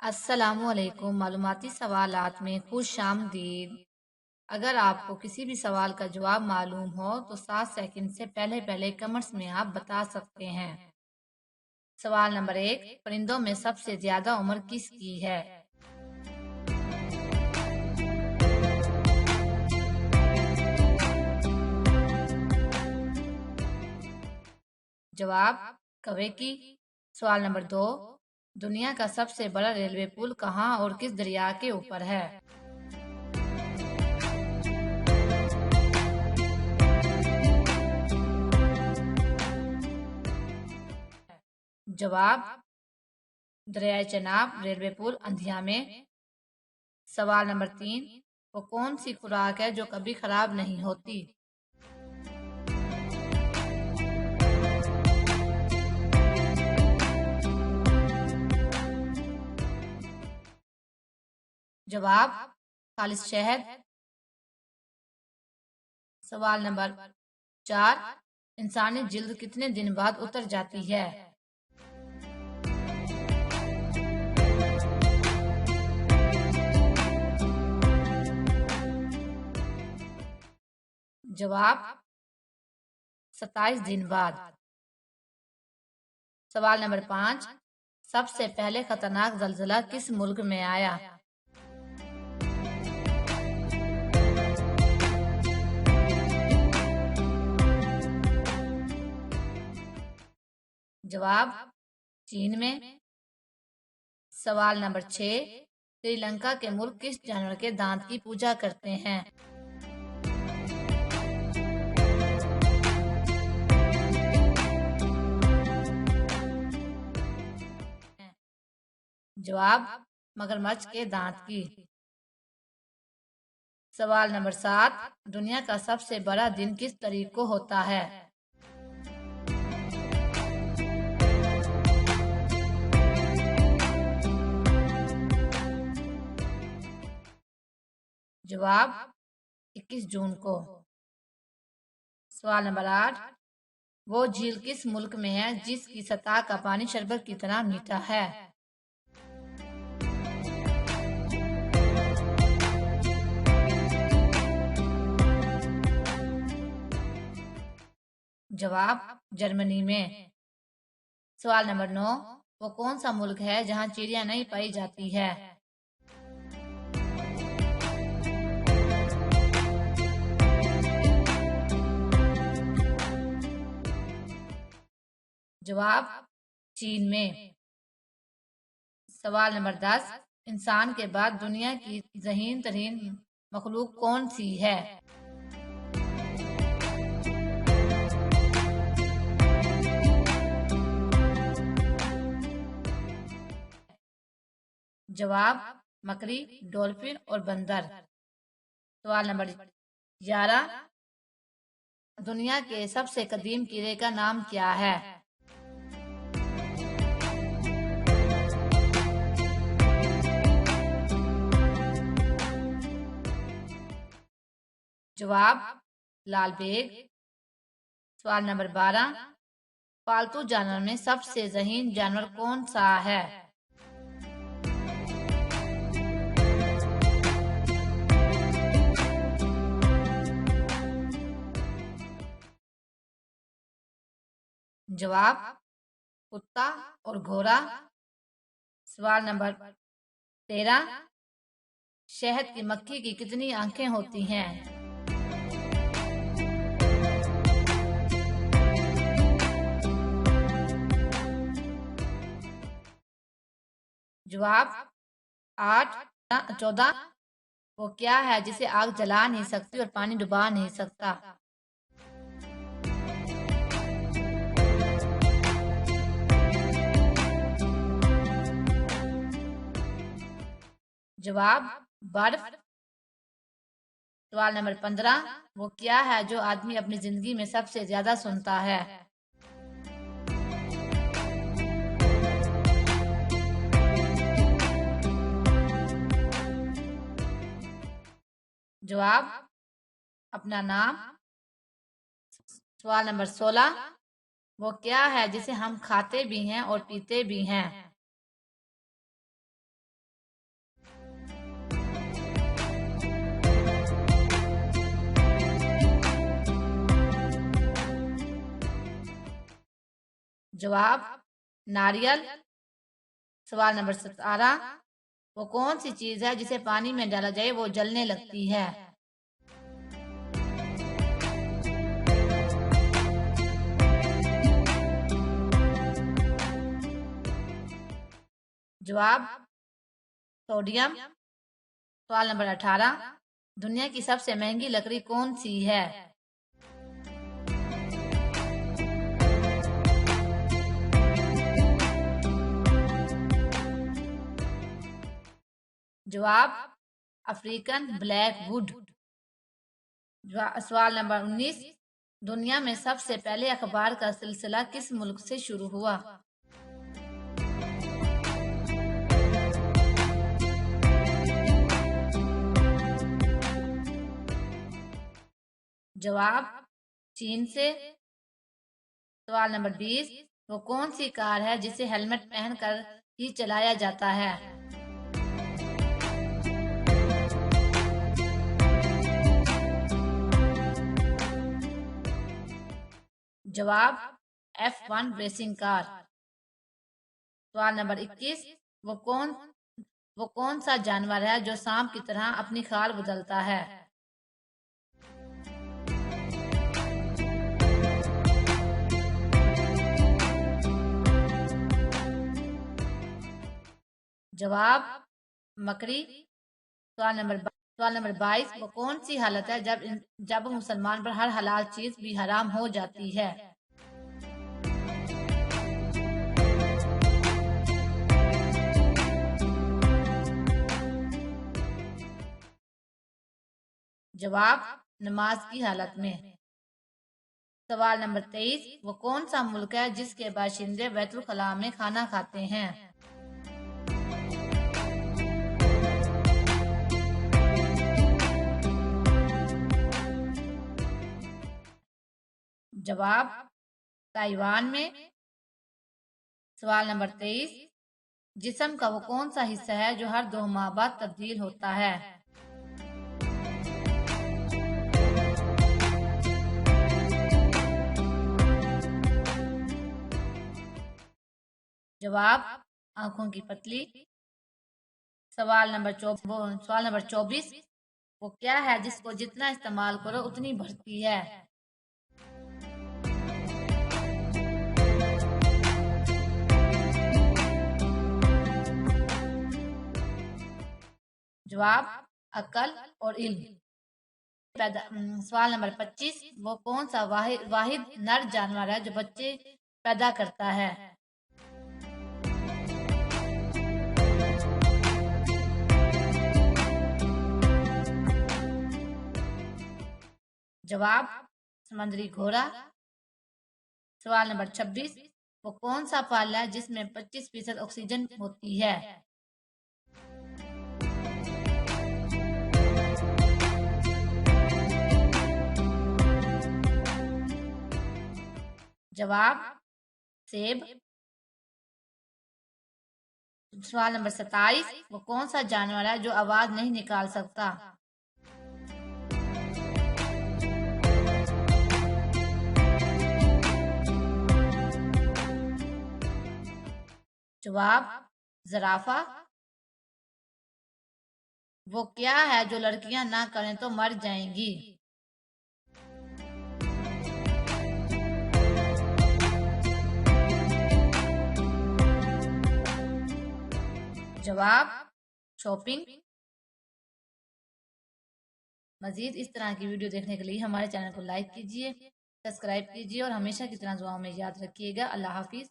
अस्सलामुअलैकुम मालूमाती सवालात में खुश आमदीद। अगर आपको किसी भी सवाल का जवाब मालूम हो तो 7 सेकंड से पहले पहले कमेंट्स में आप बता सकते हैं। सवाल नंबर 1, परिंदों में सबसे ज्यादा उम्र किसकी है? जवाब कौवे की। सवाल नंबर 2, दुनिया का सबसे बड़ा रेलवे पुल कहाँ और किस दरिया के ऊपर है? जवाब दरियाए चेनाब रेलवे पुल अंधिया में। सवाल नंबर 3, वो कौन सी खुराक है जो कभी खराब नहीं होती? जवाब खालिश शहद। सवाल नंबर 4, इंसानी जिल्द कितने दिन बाद उतर जाती है? जवाब 27 दिन बाद। सवाल नंबर 5, सबसे पहले खतरनाक जलजला किस मुल्क में आया? जवाब चीन में। सवाल नंबर 6, श्रीलंका के मुल्क किस जानवर के दांत की पूजा करते हैं? जवाब मगरमच्छ के दांत की। सवाल नंबर 7, दुनिया का सबसे बड़ा दिन किस तारीख को होता है? जवाब 21 जून को। सवाल नंबर 8, वो झील किस मुल्क में है जिसकी सतह का पानी शरबत की तरह मीठा है? जवाब जर्मनी में। सवाल नंबर 9, वो कौन सा मुल्क है जहां चिड़िया नहीं पाई जाती है? जवाब चीन में। सवाल नंबर 10, इंसान के बाद दुनिया की ज़हीन तरीन मखलूक कौन सी है? जवाब मकड़ी, डॉल्फिन और बंदर। सवाल नंबर 11, दुनिया के सबसे कदीम कीड़े का नाम क्या है? जवाब लाल बेग। सवाल नंबर 12, पालतू जानवर में सबसे ज़हीन जानवर कौन सा है? जवाब कुत्ता और घोड़ा। सवाल नंबर 13, शहद की मक्खी की कितनी आंखें होती हैं? जवाब 8, 14। वो क्या है जिसे आग जला नहीं सकती और पानी डुबा नहीं सकता? जवाब बर्फ। सवाल नंबर 15, वो क्या है जो आदमी अपनी जिंदगी में सबसे ज्यादा सुनता है? जवाब अपना नाम। सवाल नंबर 16, वो क्या है जिसे हम खाते भी हैं और पीते भी हैं? जवाब नारियल। सवाल नंबर 17, वो कौन सी चीज है जिसे पानी में डाला जाए वो जलने लगती है? जवाब सोडियम। सवाल नंबर 18, दुनिया की सबसे महंगी लकड़ी कौन सी है? जवाब अफ्रीकन ब्लैक वुड। सवाल नंबर 19, दुनिया में सबसे पहले अखबार का सिलसिला किस मुल्क से शुरू हुआ? जवाब चीन से। सवाल नंबर 20, वो कौन सी कार है जिसे हेलमेट पहनकर ही चलाया जाता है? जवाब F1 रेसिंग कार। सवाल नंबर 21, वो कौन सा जानवर है जो सांप की तरह अपनी खाल बदलता है? जवाब मकड़ी। सवाल नंबर 22, वो कौन सी हालत है जब मुसलमान पर हर हलाल चीज भी हराम हो जाती है? जवाब नमाज की हालत में। सवाल नंबर 23, वो कौन सा मुल्क है जिसके बाशिंदे बैतुल खला में खाना खाते हैं? जवाब ताइवान में। सवाल नंबर 23, जिस्म का वो कौन सा हिस्सा है जो हर 2 माह बाद तब्दील होता है? जवाब आंखों की पतली। सवाल नंबर 24, वो क्या है जिसको जितना इस्तेमाल करो उतनी बढ़ती है? जवाब अकल और इल्म। सवाल नंबर 25, वो कौन सा वाहिद नर जानवर है जो बच्चे पैदा करता है? जवाब समंदरी घोड़ा। सवाल नंबर 26, वो कौन सा फल है जिसमें 25% ऑक्सीजन होती है? जवाब सेब। सवाल नंबर 27, वो कौन सा जानवर है जो आवाज नहीं निकाल सकता? जवाब जराफा। वो क्या है जो लड़कियां ना करें तो मर जाएंगी? जवाब शॉपिंग। मजीद इस तरह की वीडियो देखने के लिए हमारे चैनल को लाइक कीजिए, सब्सक्राइब कीजिए और हमेशा की तरह दुआओं में याद रखिएगा। अल्लाह हाफिज।